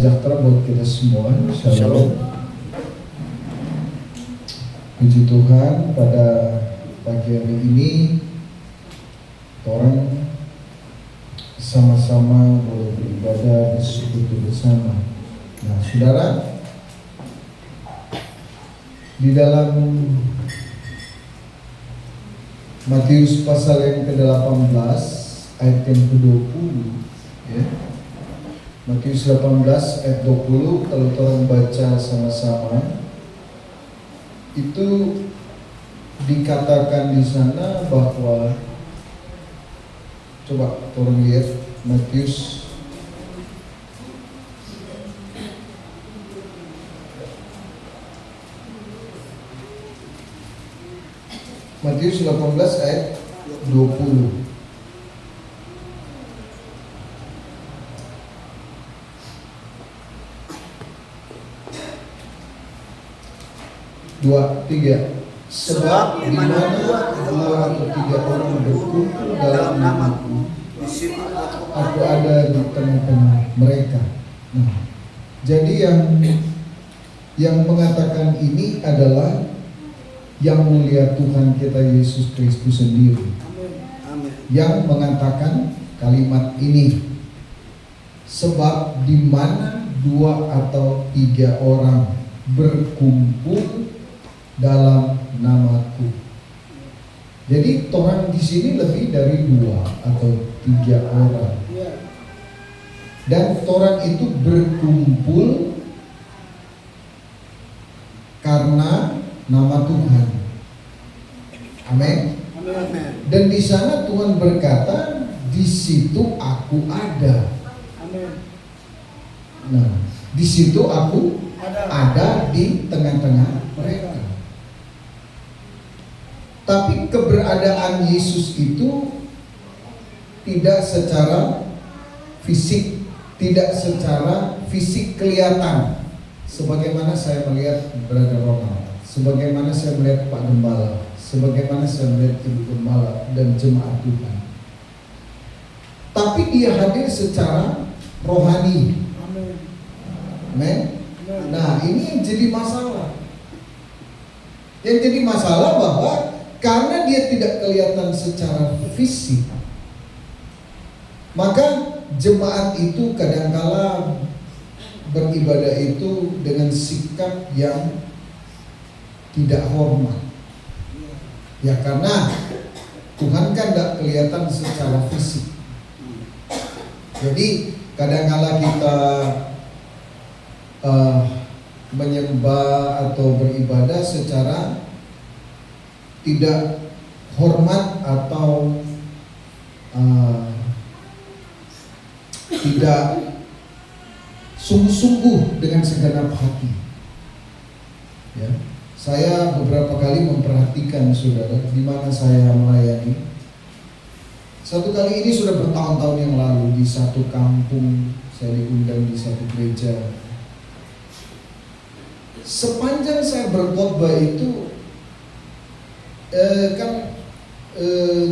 Sejahtera buat kita semua. Shalom. Puji Tuhan, pada pagi hari ini orang sama-sama boleh beribadah bersekutu bersama. Nah, saudara, di dalam Matius pasal yang ke-18 ayat yang ke-20, ya. Matius 18 ayat 20, kalau orang baca sama-sama, itu dikatakan di sana bahwa, coba orang lihat Matius Matius 18 ayat 20. Dua, tiga. Sebab di mana dua atau tiga orang berkumpul dalam namaku, di situ aku ada di tengah-tengah mereka. Nah, jadi yang mengatakan ini adalah yang mulia Tuhan kita Yesus Kristus sendiri. Yang mengatakan kalimat ini. Sebab di mana dua atau tiga orang berkumpul dalam namaku. Jadi orang di sini lebih dari dua atau tiga orang. Dan orang itu berkumpul karena nama Tuhan. Amin. Dan di sana Tuhan berkata, di situ aku ada. Nah, di situ aku ada di tengah-tengah mereka. Tapi keberadaan Yesus itu tidak secara fisik, tidak secara fisik kelihatan. Sebagaimana saya melihat Brother Ronald, sebagaimana saya melihat Pak Gembala, sebagaimana saya melihat Ibu Gembala dan jemaat Tuhan. Tapi dia hadir secara rohani. Amin. Nah, ini yang jadi masalah. Yang jadi masalah bahwa karena dia tidak kelihatan secara fisik, maka jemaat itu kadangkala beribadah itu dengan sikap yang tidak hormat. Ya, karena Tuhan kan tidak kelihatan secara fisik. Jadi kadangkala kita menyembah atau beribadah secara tidak hormat atau tidak sungguh-sungguh dengan segenap hati. Ya, saya beberapa kali memperhatikan saudara di mana saya melayani. Satu kali ini sudah bertahun-tahun yang lalu di satu kampung, saya diundang di satu gereja. Sepanjang saya berkhotbah itu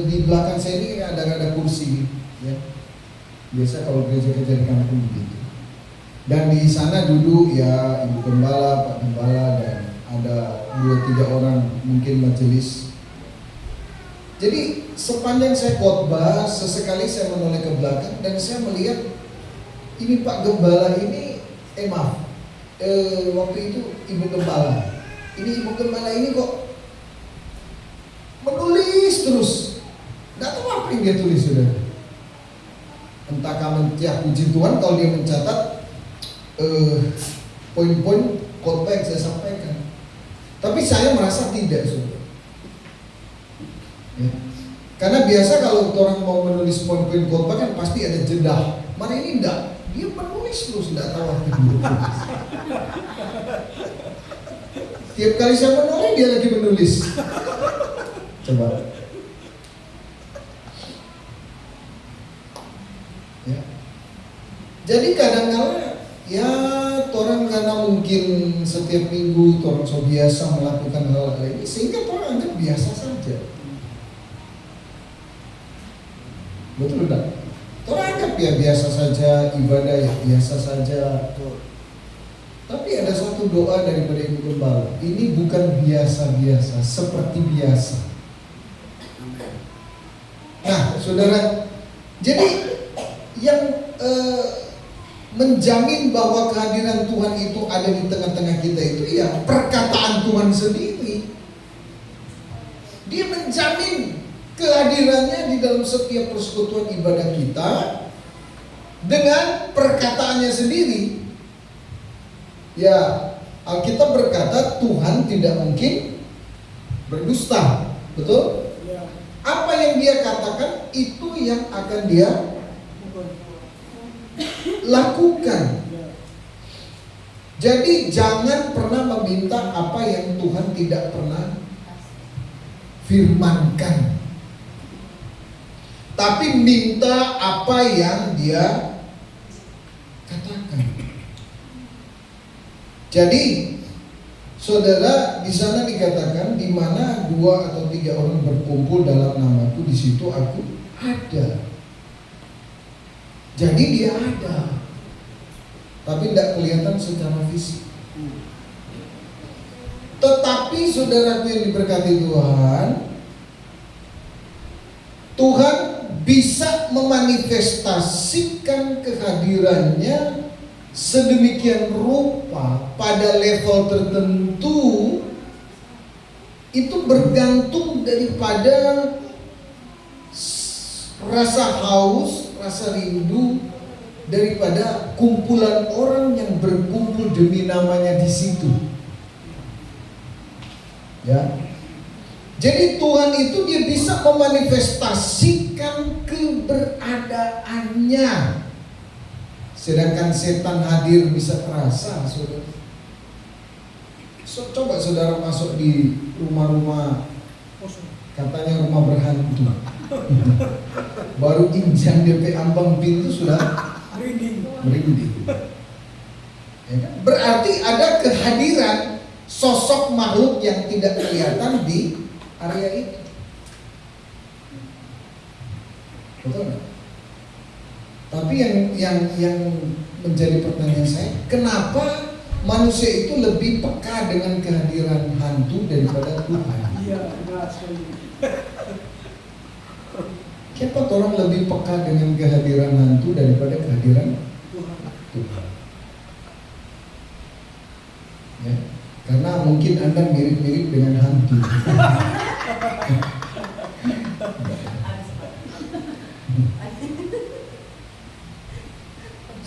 di belakang saya ini ada kursi, ya. Biasa kalau gereja-gereja di kampung begitu. Dan di sana duduk ya Ibu Gembala, Pak Gembala, dan ada 2-3 orang mungkin majelis. Jadi sepanjang saya khotbah, sesekali saya menoleh ke belakang dan saya melihat ini Pak Gembala ini, waktu itu Ibu Gembala. Ini Ibu Gembala ini kok menulis terus, nggak tahu apa yang dia tulis sudah. Entah ya puji Tuhan kalau dia mencatat poin-poin khotbah yang saya sampaikan. Tapi saya merasa tidak, saudara. Ya. Karena biasa kalau orang mau menulis poin-poin khotbah kan pasti ada jeda. Mana ini enggak, dia menulis terus, enggak tahu apa yang dia tulis. Tiap kali saya menulis dia lagi menulis. Coba. Ya. Jadi kadang-kadang ya orang karena mungkin setiap minggu orang so biasa melakukan hal ini sehingga orang anggap biasa saja. Betul enggak? Orang anggap ya biasa saja, ibadah ya biasa saja. Tapi ada satu doa daripada Ibu Gembala. Ini bukan biasa-biasa, seperti biasa. Nah, saudara, jadi yang menjamin bahwa kehadiran Tuhan itu ada di tengah-tengah kita itu ya perkataan Tuhan sendiri. Dia menjamin kehadirannya di dalam setiap persekutuan ibadah kita dengan perkataannya sendiri. Ya, Alkitab berkata Tuhan tidak mungkin berdusta, betul? Apa yang dia katakan itu yang akan dia lakukan. Jadi jangan pernah meminta apa yang Tuhan tidak pernah firmankan, tapi minta apa yang dia katakan. Jadi saudara, di sana dikatakan di mana 2 atau 3 orang berkumpul dalam namaku, di situ aku ada. Jadi dia ada, tapi tidak kelihatan secara fisik. Tetapi saudaraku yang diberkati Tuhan, Tuhan bisa memanifestasikan kehadirannya sedemikian rupa pada level tertentu. Itu bergantung daripada rasa haus, rasa rindu daripada kumpulan orang yang berkumpul demi namanya di situ. Ya. Jadi Tuhan itu dia bisa memanifestasikan keberadaannya. Sedangkan setan hadir bisa terasa, saudara. Coba saudara masuk di rumah-rumah, katanya rumah berhantu. Baru injak DP ambang pintu sudah merinding. Ya kan? Berarti ada kehadiran sosok makhluk yang tidak kelihatan di area itu. Betul nggak? Tapi yang menjadi pertanyaan saya, kenapa manusia itu lebih peka dengan kehadiran hantu daripada Tuhan? Iya, kenapa orang lebih peka dengan kehadiran hantu daripada kehadiran Tuhan? Ya, karena mungkin Anda mirip-mirip dengan hantu.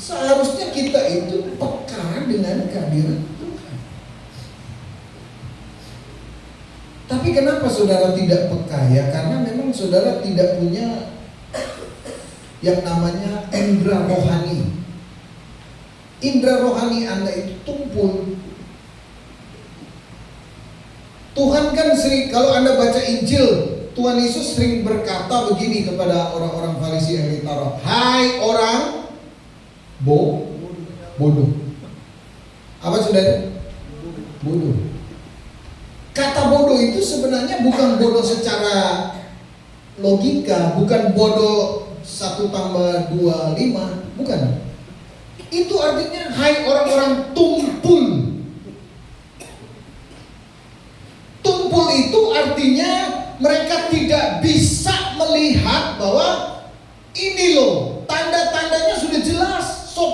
Seharusnya kita itu peka dengan kehadiran Tuhan. Tapi kenapa saudara tidak peka? Ya karena memang saudara tidak punya yang namanya indera rohani. Indera rohani Anda itu tumpul. Tuhan kan sering, kalau Anda baca Injil, Tuhan Yesus sering berkata begini kepada orang-orang Farisi ahli Taurat, "Hai orang bodoh." Apa saudara? Bodoh. Kata bodoh itu sebenarnya bukan bodoh secara logika, bukan bodoh 1 tambah 2 5, bukan. Itu artinya hai orang-orang tumpul. Tumpul itu artinya mereka tidak bisa melihat bahwa ini loh, tanda-tandanya sudah jelas.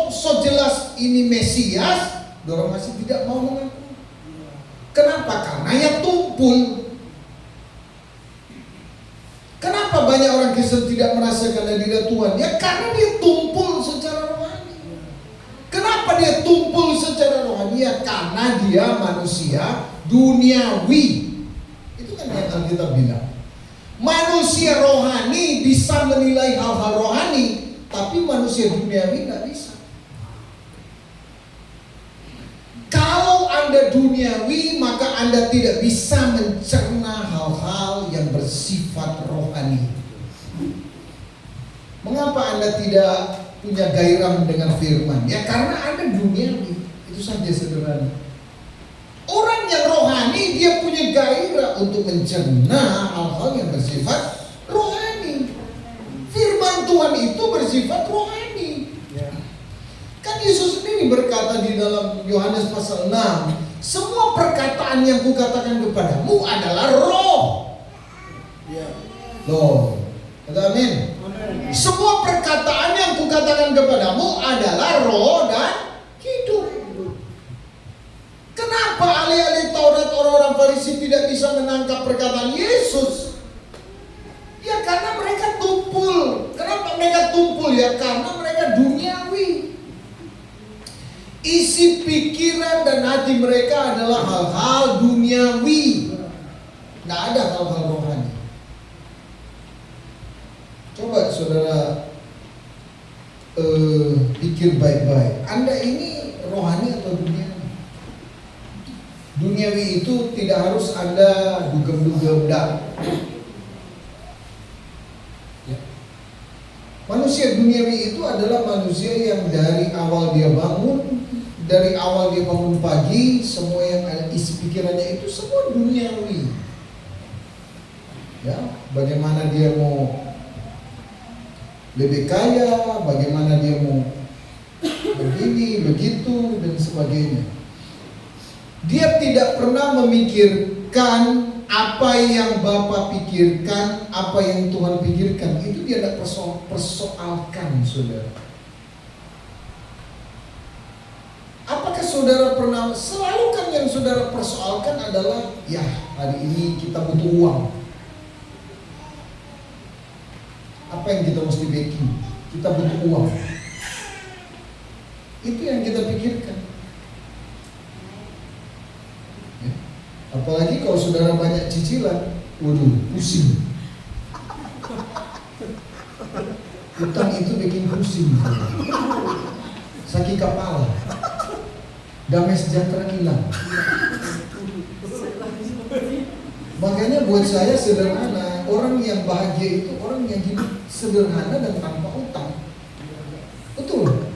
So jelas ini Mesias, dorong masih tidak mau mengaku. Kenapa? Karena ya tumpul. Kenapa banyak orang Kristen tidak merasakan hadirat Tuhan? Ya karena dia tumpul secara rohani. Kenapa dia tumpul secara rohani? Ya karena dia manusia duniawi. Itu kan yang Alkitab bilang. Manusia rohani bisa menilai hal-hal rohani, tapi manusia duniawi tidak bisa. Kalau Anda duniawi, maka Anda tidak bisa mencerna hal-hal yang bersifat rohani. Mengapa Anda tidak punya gairah mendengar firman? Ya karena Anda duniawi. Itu saja sederhana. Orang yang rohani dia punya gairah untuk mencerna hal-hal yang bersifat rohani. Firman Tuhan itu bersifat rohani. Kan Yesus sendiri berkata di dalam Yohanes pasal 6, semua perkataan yang kukatakan kepadamu adalah roh. Loh, kata amin. Semua perkataan yang kukatakan kepadamu adalah roh dan hidup. Kenapa ahli-ahli Taurat, orang-orang Farisi tidak bisa menangkap perkataan Yesus? Ya karena mereka tumpul. Kenapa mereka tumpul? Ya karena mereka duniawi. Isi pikiran dan hati mereka adalah hal-hal duniawi. Tidak ada hal-hal rohani. Coba saudara pikir baik-baik. Anda ini rohani atau duniawi? Duniawi itu tidak harus Anda dugem-dugem dah. Manusia duniawi itu adalah manusia yang dari awal dia bangun, dari awal dia bangun pagi, semua yang ada isi pikirannya itu semua duniawi. Ya, bagaimana dia mau lebih kaya, bagaimana dia mau begini, begitu, dan sebagainya. Dia tidak pernah memikirkan apa yang Bapa pikirkan, apa yang Tuhan pikirkan. Itu dia tidak persoalkan, saudara. Apakah saudara pernah, selalu kan yang saudara persoalkan adalah, ya hari ini kita butuh uang. Apa yang kita mesti backing? Kita butuh uang. Itu yang kita pikirkan. Ya. Apalagi kalau saudara banyak cicilan, waduh, pusing. Utang itu bikin pusing. Sakit kepala. Damai sejahtera hilang. Makanya buat saya sederhana. Orang yang bahagia itu orang yang hidup sederhana dan tanpa utang. Betul.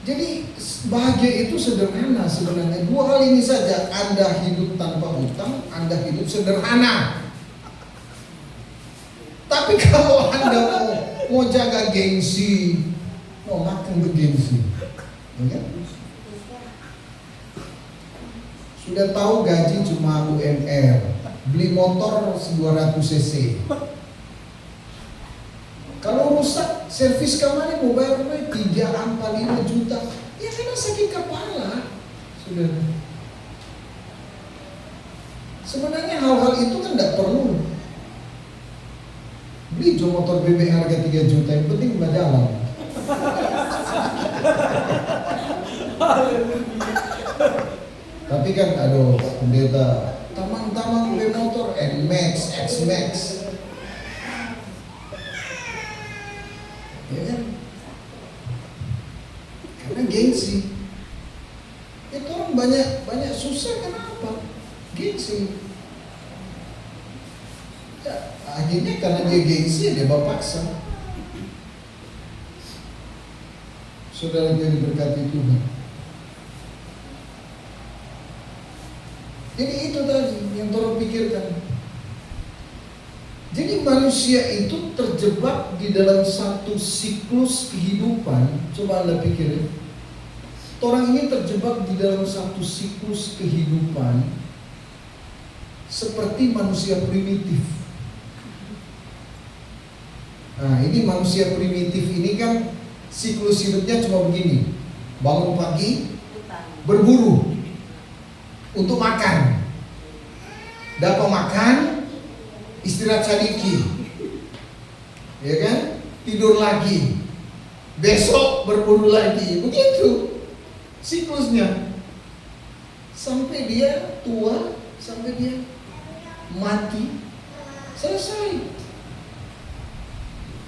Jadi bahagia itu sederhana sebenarnya. Dua hal ini saja. Anda hidup tanpa utang, Anda hidup sederhana. Tapi kalau Anda mau jaga gengsi, mau makan bergengsi, ya? Sudah tahu gaji cuma UMR, beli motor 200 cc. Kalau rusak, servis kemarin mau bayar 3, 4, 5 juta. Ya karena sakit kepala. Sudah. Sebenarnya hal-hal itu kan tidak perlu. Beli motor bebek harga 3 juta, yang penting nggak jalan. Tapi kan aduh, pendeta tamang-tamang beli motor N-Max, X-Max. Ya kan? Karena gengsi. Itu orang banyak susah, kenapa? Gengsi. Ya, akhirnya karena dia gengsi, dia paksa. Saudara yang diberkati Tuhan. Jadi itu tadi yang tolong pikirkan. Jadi manusia itu terjebak di dalam satu siklus kehidupan. Coba Anda pikirin. Orang ini terjebak di dalam satu siklus kehidupan seperti manusia primitif. Nah, ini manusia primitif ini kan siklus hidupnya cuma begini. Bangun pagi, berburu untuk makan. Dapat makan, istirahat sedikit, ya kan? Tidur lagi, besok berburu lagi, begitu siklusnya sampai dia tua, sampai dia mati, selesai.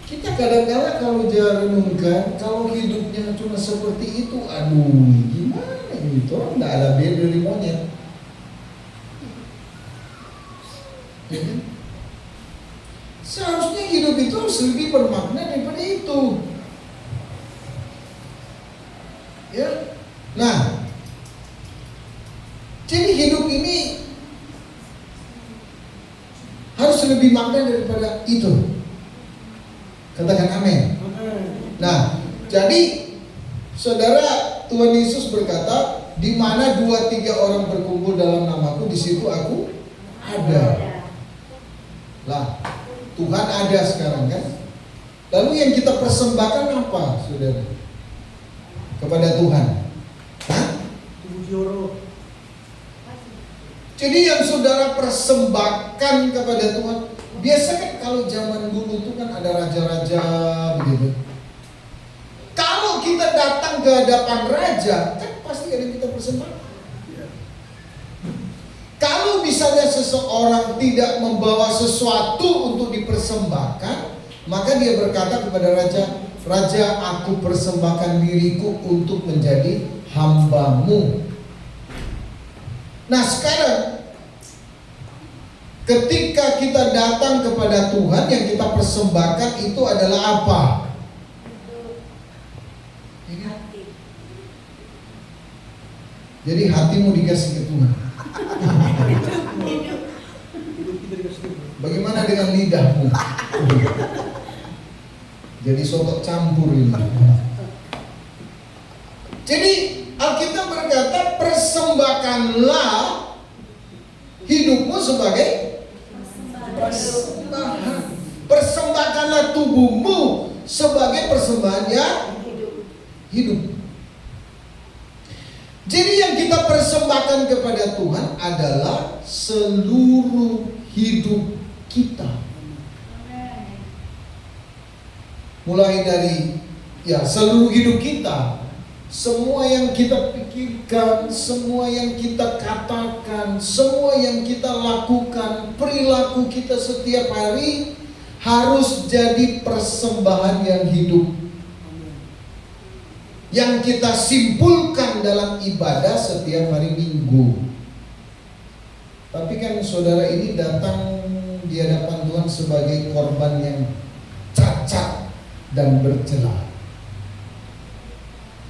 Kita kadang-kadang kalau renungkan, kalau hidupnya cuma seperti itu, aduh, gimana ini? Orang nggak ada beda dari monyet. Ya kan? Seharusnya hidup itu harus lebih bermakna daripada itu. Ya, nah, jadi hidup ini harus lebih makna daripada itu. Katakan amin. Nah, jadi Saudara, Tuhan Yesus berkata, di mana 2-3 orang berkumpul dalam namaku, di situ aku ada. Lah, Tuhan ada sekarang kan? Lalu yang kita persembahkan apa, saudara? Kepada Tuhan. Hah? Jadi yang saudara persembahkan kepada Tuhan, biasa kan kalau zaman dulu itu kan ada raja-raja begitu. Kalau kita datang ke hadapan raja, kan pasti ada yang kita persembahkan. Kalau misalnya seseorang tidak membawa sesuatu untuk dipersembahkan, maka dia berkata kepada raja, Raja, aku persembahkan diriku untuk menjadi hambamu. Nah sekarang, ketika kita datang kepada Tuhan, yang kita persembahkan itu adalah apa? Jadi hatimu dikasih ke Tuhan. Bagaimana dengan lidahmu? Jadi sotok campur ini. Jadi Alkitab berkata, persembahkanlah hidupmu sebagai persembahan. Persembahkanlah tubuhmu sebagai persembahan yang hidup. Jadi yang kita persembahkan kepada Tuhan adalah seluruh hidup kita. Mulai dari seluruh hidup kita, semua yang kita pikirkan, semua yang kita katakan, semua yang kita lakukan, perilaku kita setiap hari harus jadi persembahan yang hidup, yang kita simpulkan dalam ibadah setiap hari Minggu. Tapi kan saudara ini datang di hadapan Tuhan sebagai korban yang cacat dan bercela.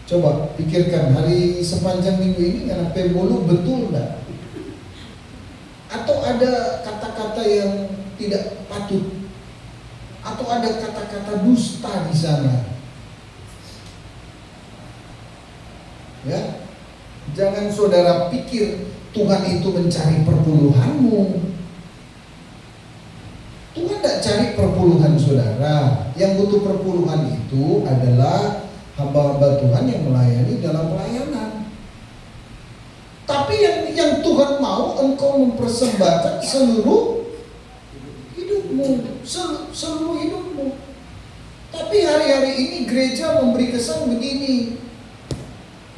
Coba pikirkan, hari sepanjang minggu ini karena pembulu betul enggak? Atau ada kata-kata yang tidak patut? Atau ada kata-kata dusta di sana? Ya, jangan saudara pikir Tuhan itu mencari perpuluhanmu. Tuhan tidak cari perpuluhan saudara. Yang butuh perpuluhan itu adalah hamba-hamba Tuhan yang melayani dalam pelayanan. Tapi yang Tuhan mau engkau mempersembahkan seluruh hidupmu, seluruh hidupmu. Tapi hari-hari ini gereja memberi kesan begini,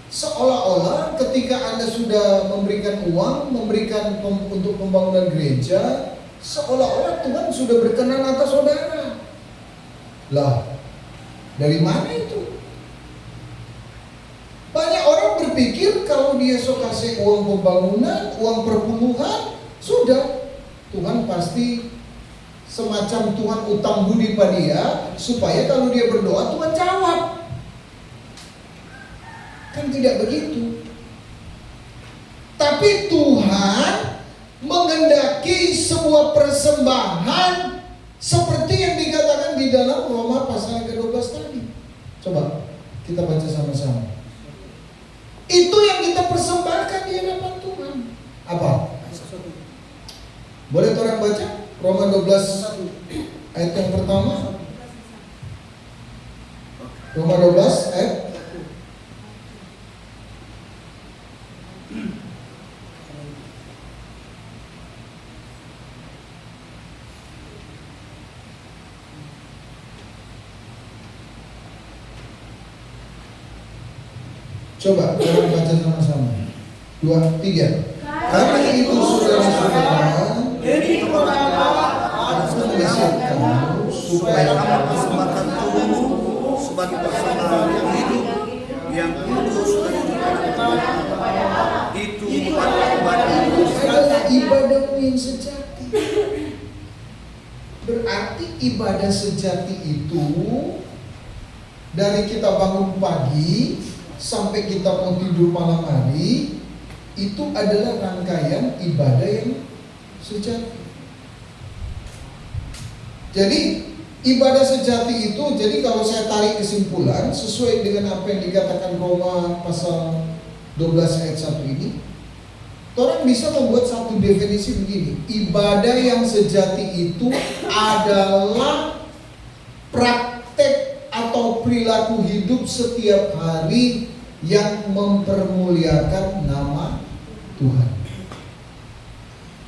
seolah-olah ketika Anda sudah memberikan uang, memberikan untuk pembangunan gereja, seolah-olah Tuhan sudah berkenan atas saudara. Lah, dari mana itu? Banyak orang berpikir kalau dia sok kasih uang pembangunan, uang perpuluhan, sudah Tuhan pasti semacam Tuhan utang budi pada dia, supaya kalau dia berdoa Tuhan jawab. Kan tidak begitu. Tapi Tuhan menghendaki sebuah persembahan seperti yang dikatakan di dalam Roma pasal ke-12 tadi. Coba kita baca sama-sama. Itu yang kita persembahkan di hadapan Tuhan. Apa? Boleh orang baca? Roma 12 ayat yang pertama. Roma 12 ayat coba kita baca sama-sama. 2, 3. Karena itu saudara-saudara, aku menasihatkan kamu supaya kamu persembahkan tubuhmu sebagai persembahan yang hidup, yang kudus dan itu adalah ibadahmu yang sejati. Berarti ibadah sejati itu dari kita bangun pagi sampai kita mau tidur malam hari, itu adalah rangkaian ibadah yang sejati. Jadi Ibadah sejati itu, jadi kalau saya tarik kesimpulan sesuai dengan apa yang dikatakan Roma pasal 12 ayat 1 ini, orang bisa membuat satu definisi begini: ibadah yang sejati itu adalah praktek atau perilaku hidup setiap hari yang mempermuliakan nama Tuhan.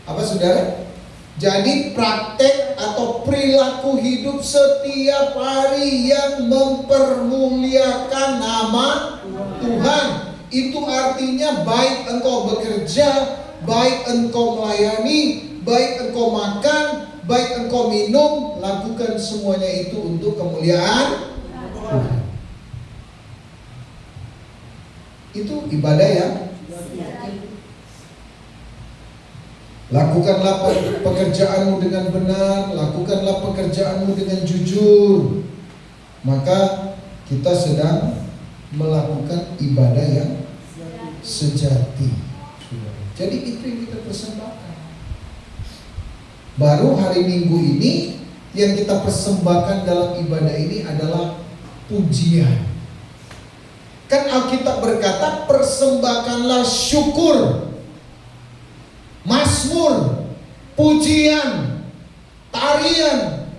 Apa saudara? Jadi praktek atau perilaku hidup setiap hari yang mempermuliakan nama Tuhan. Itu artinya baik engkau bekerja, baik engkau melayani, baik engkau makan, baik engkau minum, lakukan semuanya itu untuk kemuliaan Tuhan. Itu ibadah yang lakukanlah pekerjaanmu dengan benar, lakukanlah pekerjaanmu dengan jujur. Maka kita sedang melakukan ibadah yang sejati. Jadi itu yang kita persembahkan. Baru hari Minggu ini yang kita persembahkan dalam ibadah ini adalah pujian. Kan Alkitab berkata, persembahkanlah syukur, mazmur, pujian, tarian.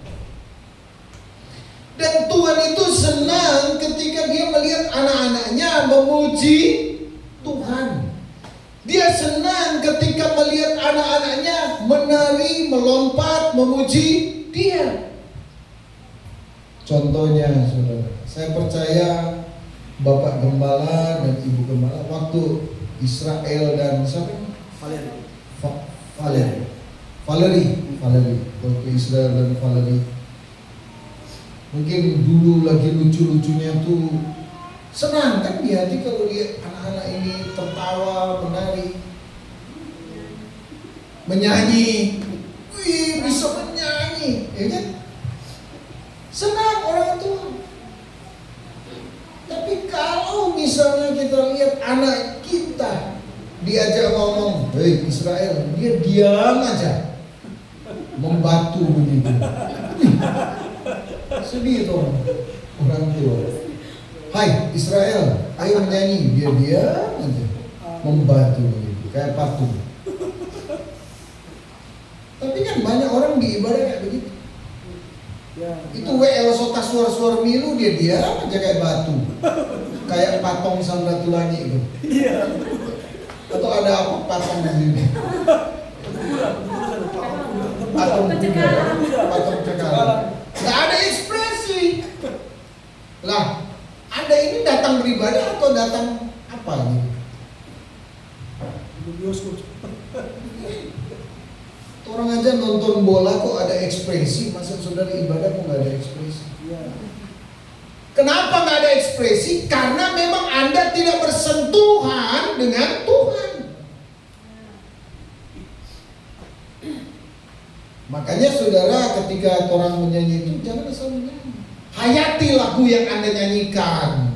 Dan Tuhan itu senang ketika dia melihat anak-anaknya memuji Tuhan. Dia senang ketika melihat anak-anaknya menari, melompat, memuji Dia. Contohnya, saudara, saya percaya Bapak Gembala dan Ibu Gembala waktu Israel dan siapa? Valeri waktu Israel dan Valeri, mungkin dulu lagi lucu-lucunya tuh senang kan di hati kalau lihat anak-anak ini tertawa, menari, menyanyi. Wih, bisa menyanyi, ya kan? Senang orang tua. Tapi kalau misalnya kita lihat anak kita diajak ngomong, hei Israel, dia diam aja, membatu begitu. Sedih tuh orang tua. Hai Israel, ayo menyanyi, dia diam aja, membatu begitu, kayak patung. Tapi kan banyak orang di ibadah kayak begitu. Itu WL sota suar-suar milu, dia diam aja kayak batu, kayak patung Samratulangi itu. Atau ada apa patung di sini? Patung cekalan. Nggak ada ekspresi. Lah, Anda ini datang beribadah atau datang apa nih? Orang aja nonton bola kok ada ekspresi, masa saudara ibadah kok nggak ada ekspresi? Kenapa nggak ada ekspresi? Karena memang Anda tidak bersentuhan dengan Tuhan. Makanya saudara, ketika orang menyanyi itu jangan asal menyanyi. Hayati lagu yang Anda nyanyikan.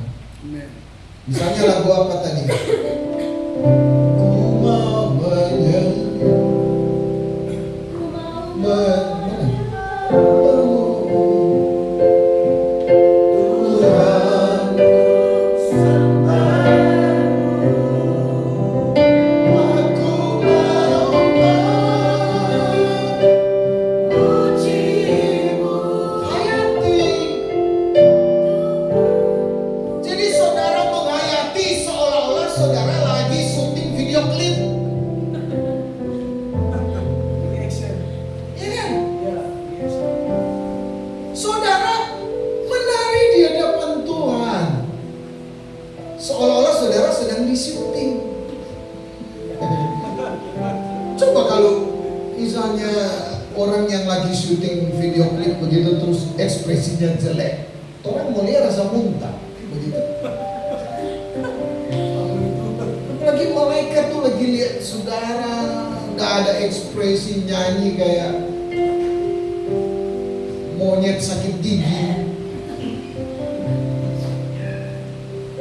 Misalnya lagu apa tadi? Ku mau menyanyi. Ekspresinya jelek, orang mau lihat rasa muntah, begitu. Lagi malaikat tuh lagi lihat saudara nggak ada ekspresi nyanyi kayak monyet sakit gigi.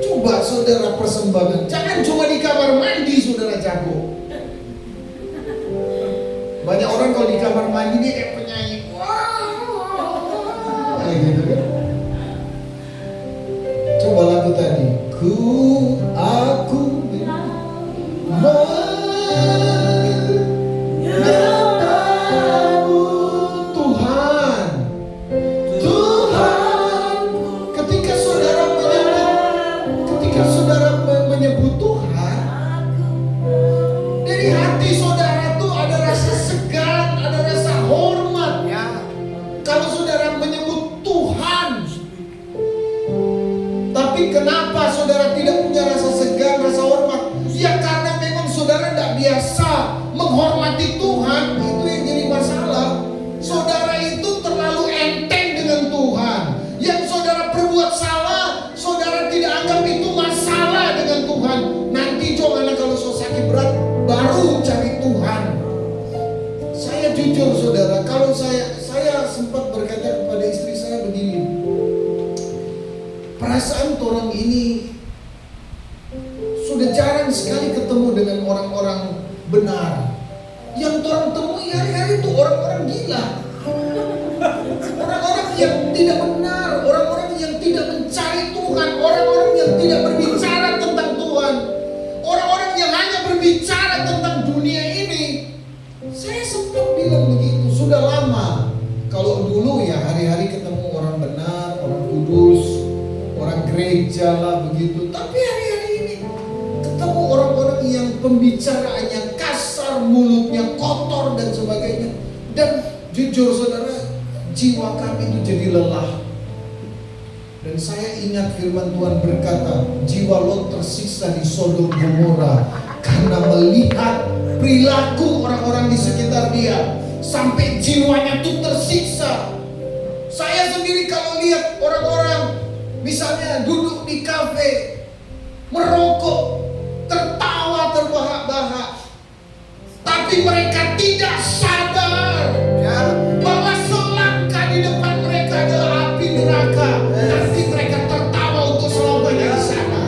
Coba saudara persembahkan, jangan cuma di kamar mandi saudara jago. Banyak orang kalau di kamar mandi dia kayak penyanyi. jarang sekali ketemu dengan orang-orang benar. Yang orang temui hari-hari itu orang-orang gila, orang-orang yang tidak benar, orang-orang yang tidak mencari Tuhan, orang-orang yang tidak berbicara tentang Tuhan, orang-orang yang hanya berbicara tentang dunia ini. Saya sempat bilang begitu, sudah lama. Kalau dulu ya hari-hari ketemu orang benar, orang kudus, orang gereja lah begitu. Tapi hari-hari ini ketemu orang-orang yang pembicaraannya kasar, mulutnya kotor dan sebagainya. Dan jujur saudara, jiwa kami itu jadi lelah. Dan saya ingat firman Tuhan berkata, jiwa Lot tersiksa di Sodom Gomora karena melihat perilaku orang-orang di sekitar dia, sampai jiwanya tuh tersiksa. Saya sendiri kalau lihat orang-orang misalnya duduk di kafe, merokok, tertawa terbahak-bahak, tapi mereka tidak sadar bahwa selangkah di depan mereka adalah api neraka. Nanti mereka tertawa untuk selamanya di sana.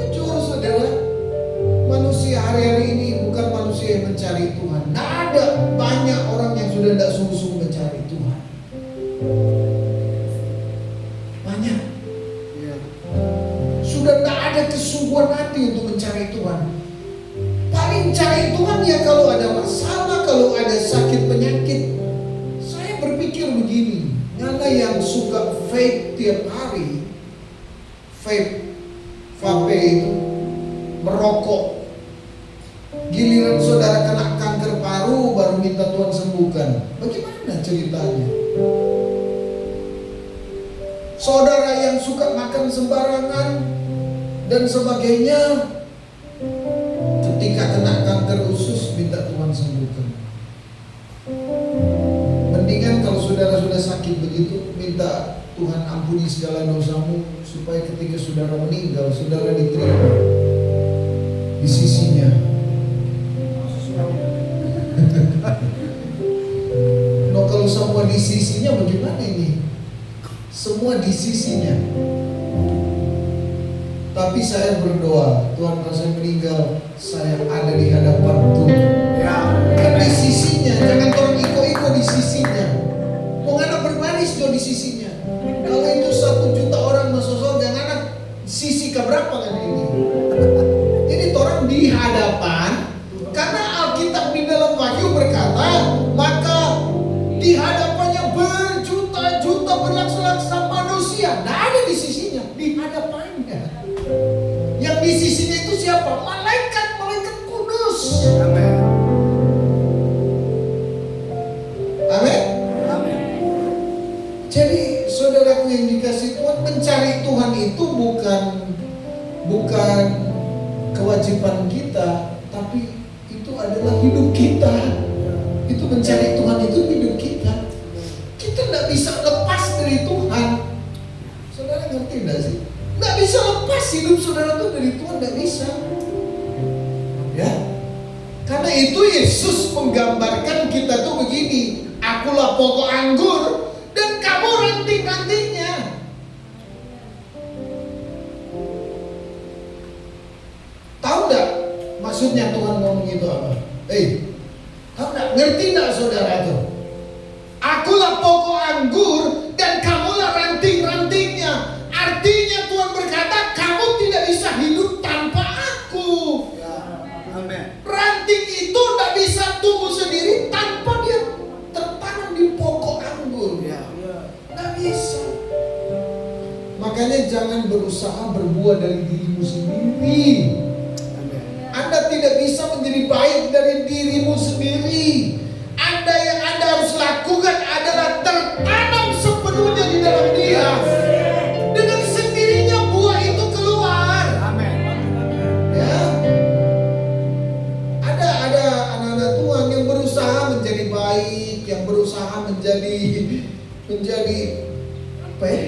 Jujur saudara, manusia hari-hari ini bukan manusia yang mencari Tuhan. Tidak ada, banyak orang yang sudah tidak sungguh-sungguh mencari Tuhan. Banyak. Sudah tidak ada kesungguhan hati untuk mencari Tuhan. Paling cari Tuhan ya kalau ada masalah, kalau ada sakit penyakit. Saya berpikir begini, mana yang suka vape tiap hari, vape itu, merokok. Giliran saudara kena kanker paru baru minta Tuhan sembuhkan. Bagaimana ceritanya? Saudara yang suka makan sembarangan dan sebagainya, ketika kena kanker usus minta Tuhan sembuhkan. Mendingan kalau saudara sudah sakit begitu, minta Tuhan ampuni segala dosamu, supaya ketika saudara meninggal, saudara diterima di sisinya. No, kalau semua di sisinya bagaimana ini? Semua di sisinya. Tapi saya berdoa, Tuhan kalau saya meninggal, saya ada di hadapan Tuhan. Kan di sisinya, jangan orang iko-iko di sisinya. Mau anak berbaris do di sisinya. Kalau itu 1 juta orang masuk surga, anak sisi keberapa kan ini? Jadi orang di hadapan, karena Alkitab di dalam Wahyu berkata, maka di hadapannya berjuta-juta berlaksa-laksa manusia. Nah, ada di sisinya, di hadapannya. Yang di sisinya itu siapa? Malaikat kudus. Amin. Amin. Amin. Jadi saudaraku yang dikasih Tuhan, mencari Tuhan itu bukan kewajiban kita, tapi itu adalah hidup kita. Itu mencari Tuhan itu hidup kita. Kita tidak bisa lepas dari Tuhan. Saudara ngerti tidak sih? Tidak bisa lepas hidup saudara itu dari Tuhan, tidak bisa. Ya, karena itu Yesus menggambarkan kita tuh begini. Akulah pokok anggur dan kamu ranting-rantingnya. Tahu tidak maksudnya Tuhan ngomong itu apa? Tahu tidak? Ngerti tidak saudara itu? Akulah pokok anggur dan kamulah ranting-rantingnya. Artinya Tuhan berkata, kamu tidak bisa hidup tanpa aku. Amen. Ranting itu tidak bisa tumbuh sendiri tanpa dia tertanam di pokok anggur. Tidak bisa. Makanya jangan berusaha berbuah dari dirimu sendiri. Anda tidak bisa menjadi baik dari dirimu sendiri. Yang Anda harus lakukan adalah tertanam sepenuhnya di dalam Dia. Dengan sendirinya buah itu keluar. Amin. Ya. Ada anak-anak Tuhan yang berusaha menjadi baik, yang berusaha menjadi apa ya?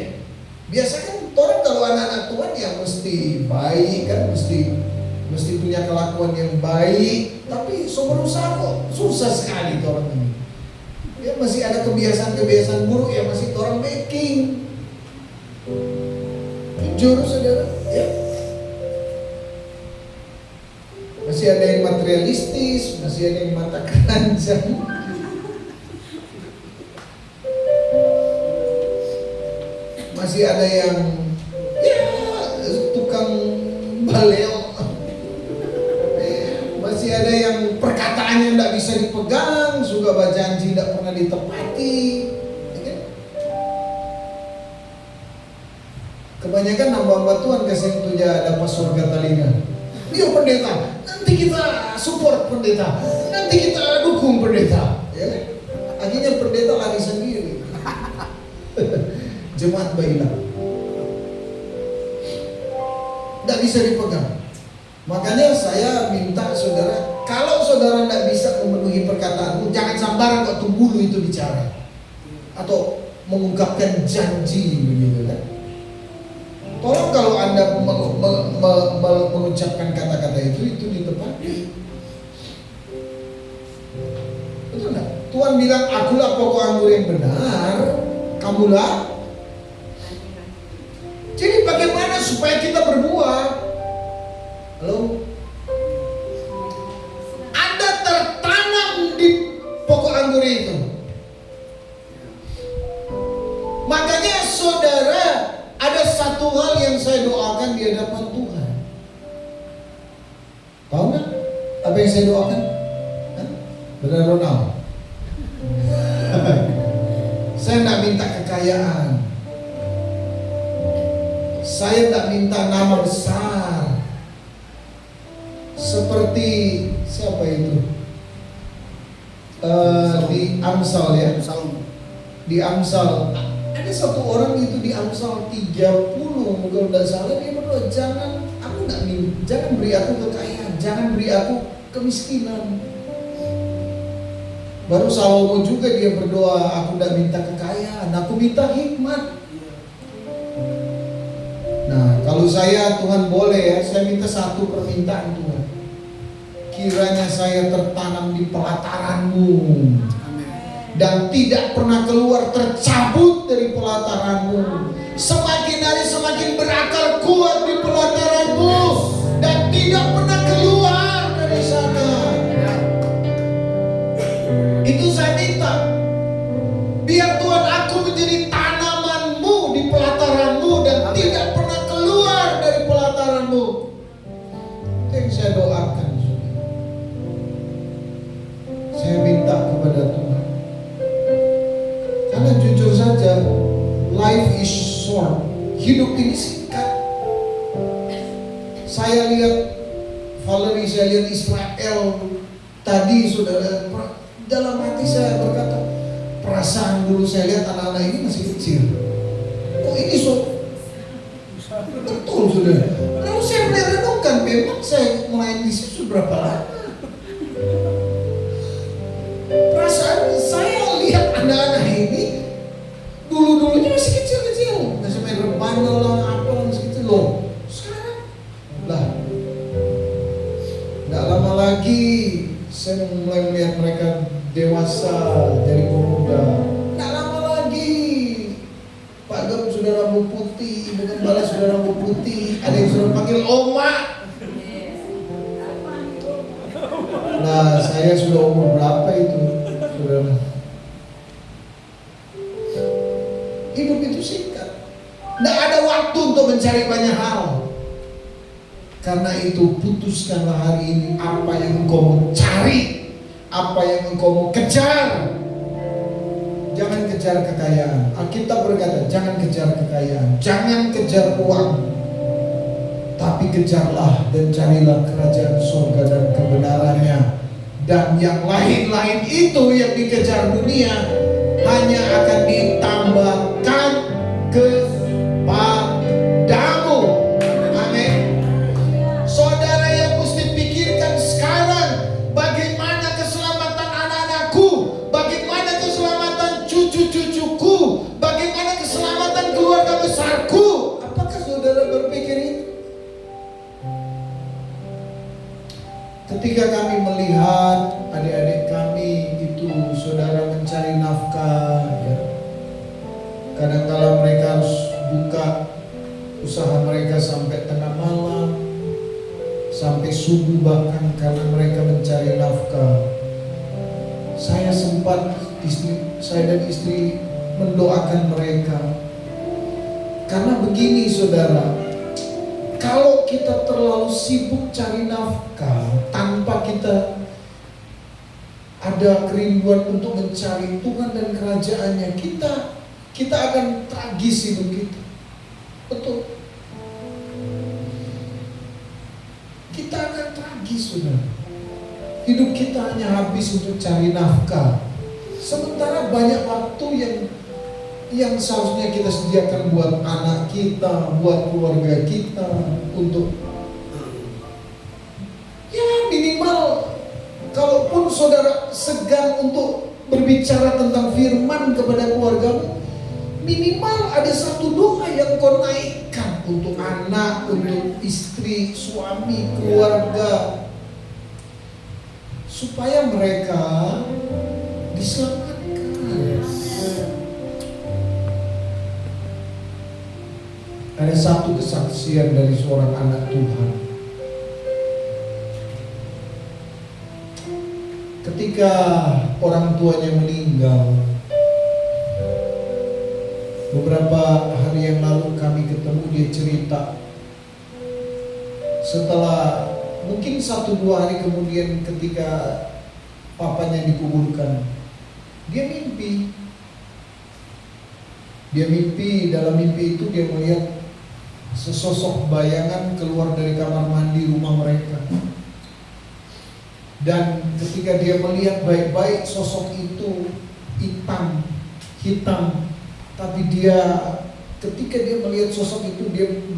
Biasa kan orang kalau anak-anak Tuhan ya mesti baik kan, mesti punya kelakuan yang baik, tapi berusaha kok susah sekali orang ini. Ya masih ada kebiasaan buruk yang masih orang making. Jujur saudara, ya Masih ada yang materialistis, masih ada yang mata keranjang. Masih ada yang ya tukang baleo. Masih ada yang perkataannya tidak bisa dipegang, suka berjanji tidak pernah ditepati. Kebanyakan hamba-hamba Tuhan kasih itu ya dapat surga telinga. Dia pendeta, nanti kita support pendeta, nanti kita dukung pendeta. Ya, akhirnya pendeta lari sendiri. Jemaat berhilang, tidak bisa dipegang. Makanya saya minta saudara, kalau saudara tidak bisa memenuhi perkataanmu, jangan sembarang kok tunggu dulu itu bicara atau mengungkapkan janji begitu kan. Tolong kalau Anda mengucapkan kata-kata itu ditepati. Betul nggak? Tuhan bilang, akulah pokok anggur yang benar, kamulah. Jadi bagaimana supaya kita berbuah? Halo? Anda tertanam di pokok anggur itu. Makanya saudara, ada satu hal yang saya doakan di hadapan Tuhan. Tahu nggak apa yang saya doakan? Benar Ronald? Saya tidak minta kekayaan. Saya tidak minta nama besar. Seperti siapa itu? Di Amsal ya. Di Amsal. Ada satu orang itu di Amsal 30, kalau tidak salah dia berdoa, jangan beri aku kekayaan, jangan beri aku kemiskinan. Baru Salomo juga dia berdoa, aku tidak minta kekayaan, aku minta hikmat. Nah, kalau saya Tuhan boleh ya, saya minta satu permintaan Tuhan. Kiranya saya tertanam di pelataran-Mu dan tidak pernah keluar, tercabut dari pelataran-Mu. Semakin hari semakin berakar kuat di pelataran-Mu dan tidak pernah keluar dari sana. Itu saya minta. Biar Tuhan aku menjadi tanaman-Mu di pelataran-Mu dan tidak pernah keluar dari pelataran-Mu. Itu yang saya doakan. Saya minta kepada Tuhan. Karena jujur saja, life is short. Hidup ini singkat. Saya lihat Valerie, saya lihat Israel tadi, saudara, dalam hati saya berkata, perasaan dulu saya lihat anak-anak ini masih kecil. Kok ini betul saudara. Lalu saya mulai renungkan, memang saya main di situ berapa lama? Perasaan saya lihat anak-anak ini dulu-dulunya masih kecil-kecil, masih main rebana lah, apa masih kecil loh. Sekarang lah, nggak lama lagi saya mulai melihat mereka dewasa, jadi pemuda. Nggak lama lagi Pak Gem sudah rambut putih, Ibu Gembala sudah rambut putih, ada yang sudah panggil Oma. Nah, saya sudah umur berapa itu, saudara? Hidup itu singkat. Tidak ada waktu untuk mencari banyak hal. Karena itu putuskanlah hari ini apa yang engkau mau cari, apa yang engkau mau kejar. Jangan kejar kekayaan. Alkitab berkata, jangan kejar kekayaan, jangan kejar uang, tapi kejarlah dan carilah kerajaan surga dan kebenarannya. Dan yang lain-lain itu yang dikejar dunia hanya akan ditambahkan kepadamu. Amin. Saudara yang mesti pikirkan sekarang, bagaimana keselamatan anak-anakku, bagaimana keselamatan cucu-cucuku, bagaimana keselamatan keluarga besarku. Apakah saudara berpikir itu? Ketika kami melihat adik-adik kami itu, saudara, mencari nafkah ya. Kadang-kala mereka harus buka usaha mereka sampai tengah malam. sampai subuh bahkan karena mereka mencari nafkah. Saya dan istri mendoakan mereka. Karena begini saudara, kalau kita terlalu sibuk cari nafkah tanpa kita ada kerinduan untuk mencari Tuhan dan kerajaannya, kita akan tragis hidup kita. Betul. Kita akan tragis, saudara. Hidup kita hanya habis untuk cari nafkah. Sementara banyak waktu yang seharusnya kita sediakan buat anak kita, buat keluarga kita, untuk ya minimal, kalaupun saudara segan untuk berbicara tentang firman kepada keluargamu, minimal ada satu doa yang kau naikkan untuk anak, untuk istri, suami, keluarga, supaya mereka diselamatkan. Ada satu kesaksian dari seorang anak Tuhan. Ketika orang tuanya meninggal, beberapa hari yang lalu kami ketemu, dia cerita. Setelah mungkin 1-2 hari kemudian ketika papanya dikuburkan, dia mimpi. Dalam mimpi itu dia melihat sesosok bayangan keluar dari kamar mandi rumah mereka. Dan ketika dia melihat baik-baik, sosok itu hitam. Tapi ketika dia melihat sosok itu,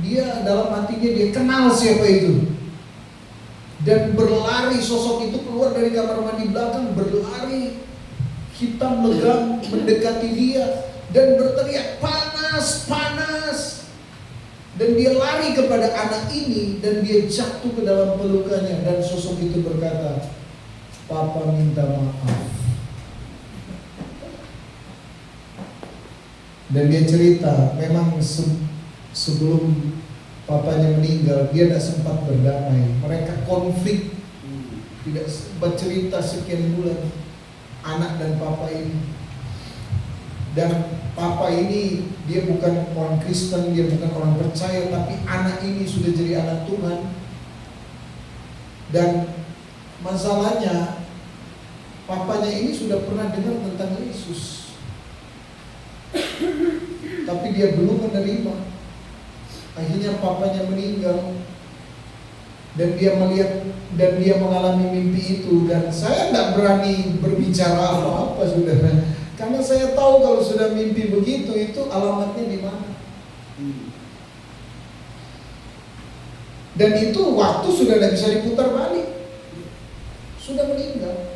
dia dalam hatinya dia kenal siapa itu. Dan berlari, sosok itu keluar dari kamar mandi belakang, berlari hitam legam mendekati dia dan berteriak, "Panas, panas!" Dan dia lari kepada anak ini dan dia jatuh ke dalam pelukannya, dan sosok itu berkata, "Papa minta maaf." Dan dia cerita, memang sebelum papanya meninggal, dia tidak sempat berdamai. Mereka konflik, tidak sempat cerita sekian bulan, anak dan papa ini. Dan papa ini, dia bukan orang Kristen, dia bukan orang percaya, tapi anak ini sudah jadi anak Tuhan. Dan masalahnya, papanya ini sudah pernah dengar tentang Yesus, tapi dia belum menerima. Akhirnya papanya meninggal, dan dia melihat dan dia mengalami mimpi itu. Dan saya tidak berani berbicara apa-apa, saudara, karena saya tahu kalau sudah mimpi begitu, itu alamatnya di mana. Dan itu waktu sudah tidak bisa diputar balik. Sudah meninggal,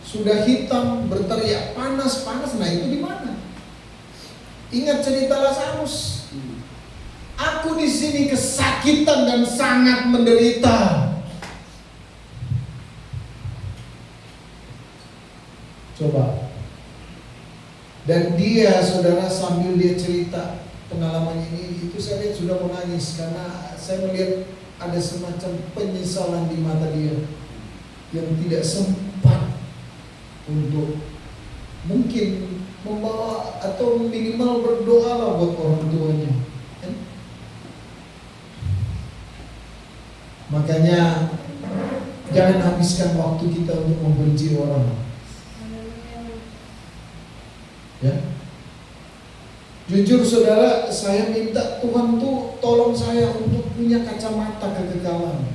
sudah hitam, berteriak panas, panas. Nah, itu di mana? Ingat cerita Lazarus. Aku di sini kesakitan dan sangat menderita. Coba. Dan dia, saudara, sambil dia cerita pengalaman ini, itu saya lihat sudah menangis, karena saya melihat ada semacam penyesalan di mata dia yang tidak sempat untuk mungkin membawa atau minimal berdoa lah buat orang tuanya. Makanya jangan habiskan waktu kita untuk membenci orang. Ya. Jujur saudara, saya minta Tuhan tuh tolong saya untuk punya kacamata kekekalan,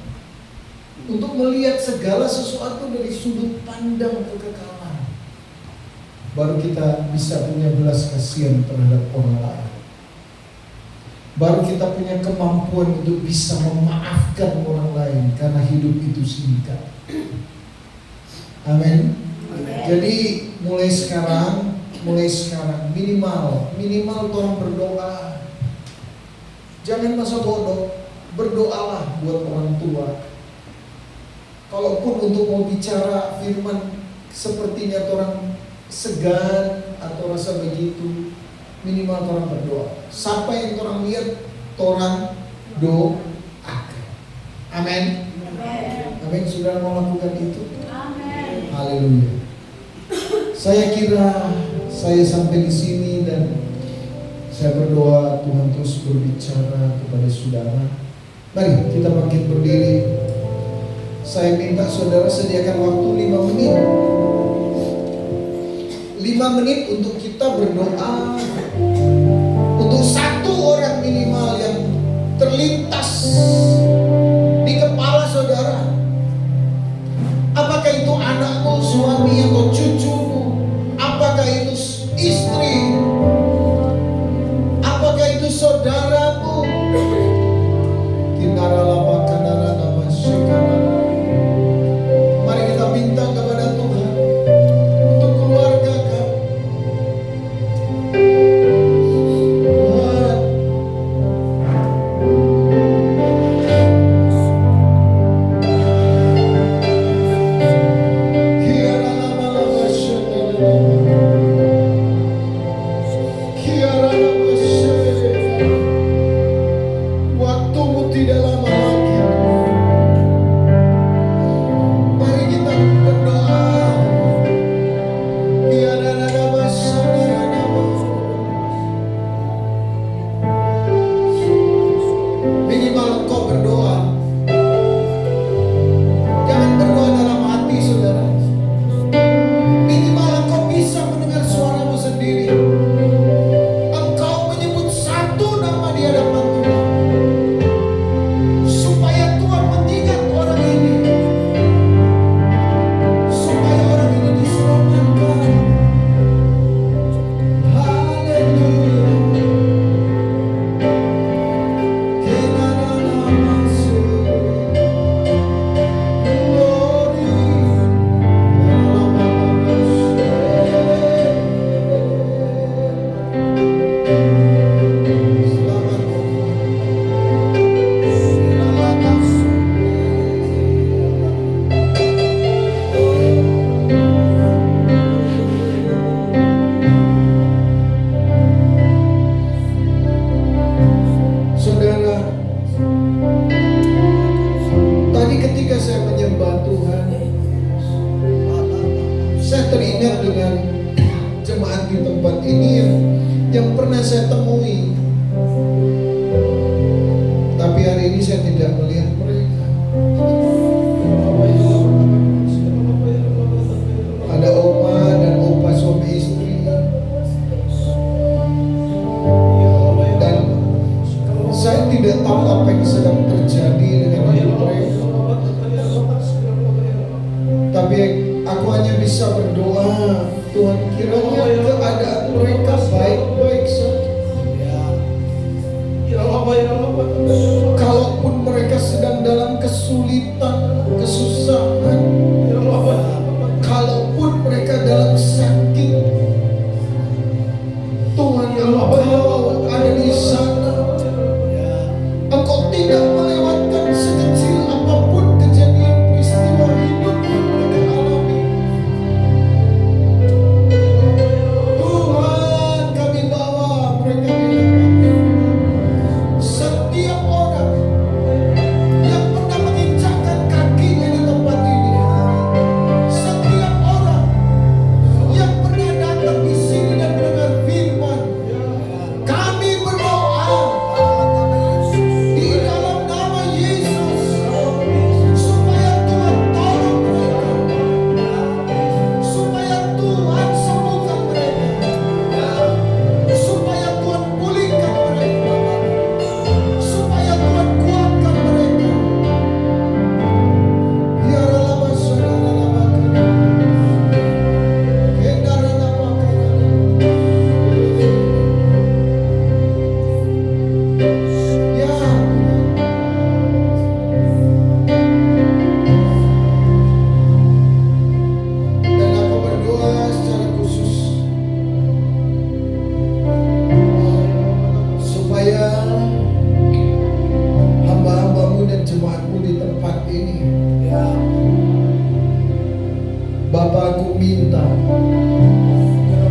untuk melihat segala sesuatu dari sudut pandang kekekalan. Baru kita bisa punya belas kasihan terhadap orang lain. Baru kita punya kemampuan untuk bisa memaafkan orang lain, karena hidup itu singkat. Amin. Jadi mulai sekarang minimal orang berdoa. Jangan masa bodoh, berdoalah buat orang tua. Kalaupun untuk mau bicara firman sepertinya orang segan atau rasa begitu, minimal orang berdoa. Siapa yang orang lihat orang doa. Amin. Amin. Saudara mau lakukan itu? Haleluya. Saya kira saya sampai di sini dan saya berdoa Tuhan terus berbicara kepada saudara. Mari kita bangkit berdiri. Saya minta saudara sediakan waktu 5 menit. 5 menit untuk kita berdoa untuk satu orang minimal yang terlintas di kepala saudara. Apakah itu anakmu, suami atau cucumu? Apakah itu istri? Apakah itu saudaramu? Mari kita minta kepada Tuhan untuk keluarga kami. Waktumu tidak lama lagi. Mari kita berdoa. Minimal engkau berdoa. Jangan berdoa dalam hati saudara. Minimal engkau bisa mendengar suaramu sendiri. Engkau menyebut satu nama di hadapan Tuhan, supaya Tuhan mengingat orang ini, supaya orang ini diselamatkan. Haleluya. Saudara, tadi ketika saya menyembah Tuhan, saya teringat dengan jemaat di tempat ini yang pernah saya temui. Tapi hari ini saya tidak melihat mereka. Ada oma dan opa suami istri. Dan saya tidak tahu apa yang sedang terjadi dengan hidup mereka. Tapi aku hanya bisa berdoa, Tuhan kiranya keadaan mereka baik-baik saja. Kalaupun mereka sedang dalam kesulitan, kesusahan, kalaupun mereka dalam sakit, Tuhan Engkau ada di sana. Engkau tidak melewatkan sekecil apapun kejadian peristiwa hidup yang mereka alami. Tuhan, kami bawa mereka di hadapan-Mu. Setiap orang yang pernah menginjakkan kakinya di tempat ini, setiap orang yang pernah datang di sini dan mendengar firman, kami berdoa di dalam nama Yesus supaya Tuhan tolong mereka, supaya Tuhan sembuhkan mereka, supaya Tuhan pulihkan mereka, supaya Tuhan kuatkan mereka. Ya Rama saudara lama kendara lama ya dan aku berdoa secara khusus supaya hamba-hambamu dan jemaatmu di tempat ini, Bapa, aku minta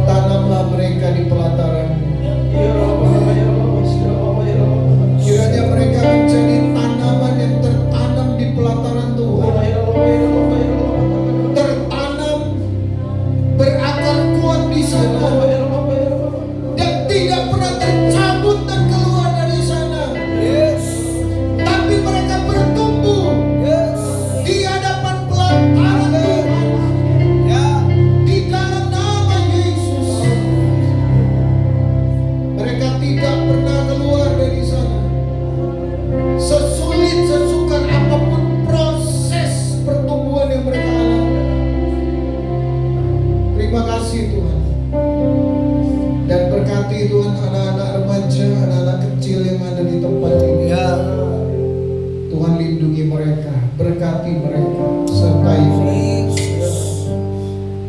tanamlah mereka di pelataran-Mu. Kiranya mereka menjadi tanaman yang tertanam di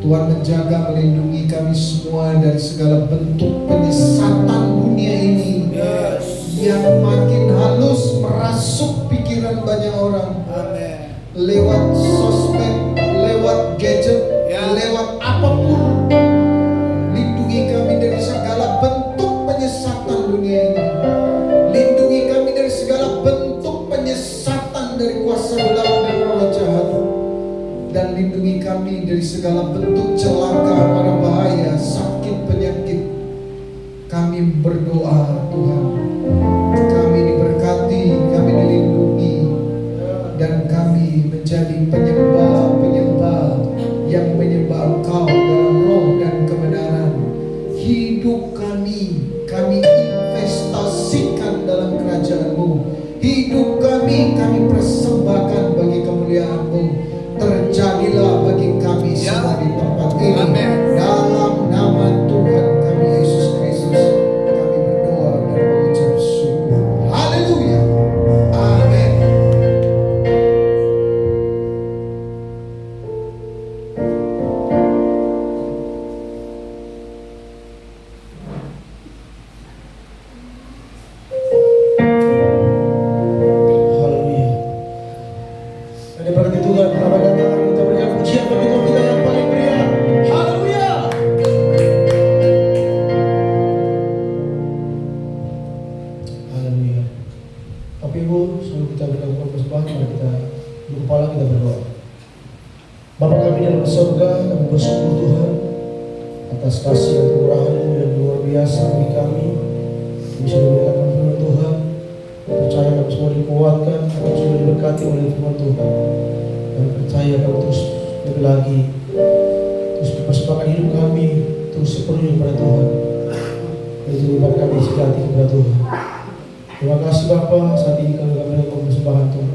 Tuhan menjaga, melindungi kami semua dari segala bentuk penyesatan dunia ini yang makin halus merasuk pikiran banyak orang. Lewat sosmed, lewat gadget, lewat apapun. Lindungi kami dari segala bentuk penyesatan dunia ini. Lindungi kami dari segala bentuk penyesatan dari kuasa gelap dan roh jahat. Dan lindungi kami dari segala bentuk celaka, mara bahaya, sakit, penyakit. Kami berdoa Tuhan, kami diberkati, kami dilindungi, dan kami menjadi penyembah-penyembah yang menyembah Engkau dalam roh dan kebenaran. Hidup kami investasikan dalam kerajaan-Mu. Hidup kami persembahkan bagi kemuliaan-Mu. Terjadilah bagi kami semua di tempat ini. Dalam nama Tuhan kami Yesus Kristus, kami berdoa dan mengucap syukur. Haleluya. Amin. Atas kasih dan kemurahan-Mu yang luar biasa bagi kami, bisa mendengarkan firman Tuhan. Percaya kami semua dikuatkan, kami semua diberkati oleh firman Tuhan. Kami percaya kami terus lebih lagi, terus mempersembahkan hidup kami terus sepenuhnya kepada Tuhan. Itu ibadah kami sejati kepada Tuhan. Terima kasih Bapa, saat ini kami dalam persembahan Tuhan.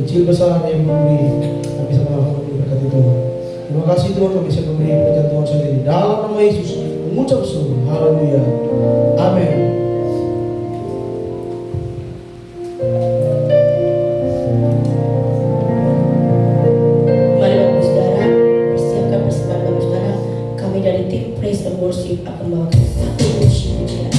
Kecil besar yang memberi, kami sama-sama memberkati Tuhan. Terima kasih Tuhan, kami bisa memberi pekerjaan Tuhan sendiri. Dalam nama Yesus, mengucap syukur. Haleluya. Amin. Mari Bapak Saudara, persiapkan persembahan Bapak Saudara. Kami dari tim Praise and Worship akan membawakan satu pujian.